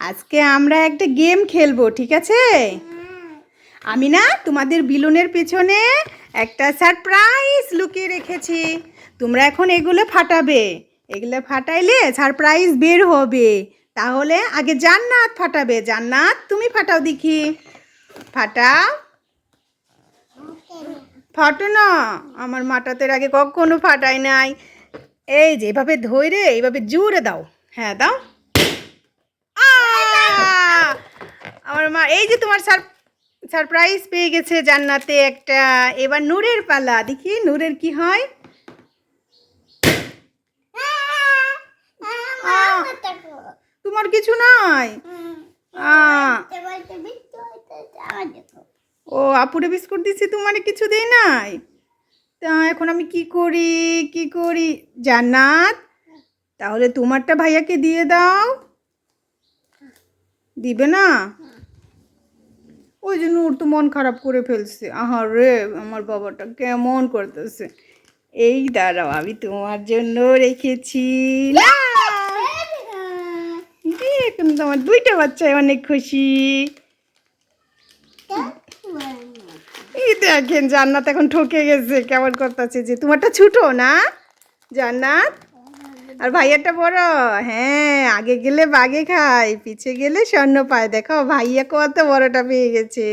আজকে আমরা একটা গেম খেলবো, ঠিক আছে? আমি না তোমাদের বিলুনের পেছনে একটা সারপ্রাইজ লুকিয়ে রেখেছি। তোমরা এখন এগুলো ফাটাবে। এগুলো ফাটাইলে সারপ্রাইজ বের হবে। তাহলে আগে জান্নাত ফাটাবে। জান্নাত তুমি ফাটাও দেখি। ফাটাও। ফাটো না, আমার মাটাতের আগে কখনো ফাটাই নাই। এই যে এভাবে ধরে এইভাবে জোরে দাও। হ্যাঁ দাও। আমার মা এই যে তোমার সারপ্রাইজ পেয়ে গেছে জান্নাতে একটা। এবার নূরের পালা, দেখি নূরের কি হয়। তোমার কিছু নাই? ও আপুরে বিস্কুট দিছি, তোমার কিছু দেই নাই। তা এখন আমি কি করি জান্নাত? তাহলে তোমারটা ভাইয়াকে দিয়ে দাও। দিবে না? ওই যে নূর তো মন খারাপ করে ফেলছে। আহা রে, আমার বাবাটা কেমন করতেছে। এই দাঁড়াও, আমি তোমার জন্য রেখেছি। এখন তোমার দুইটা বাচ্চায় অনেক খুশি। এই দেখেন জান্নাত এখন ঠকে গেছে, কেমন করতেছে যে তোমারটা ছোটো না জান্নাত, আর ভাইয়াটা বড়। হ্যাঁ, আগে গেলে বাগে খায়, পিছে গেলে স্বর্ণ পায়। দেখো ভাইয়া কত বড়টা পেয়ে গেছে।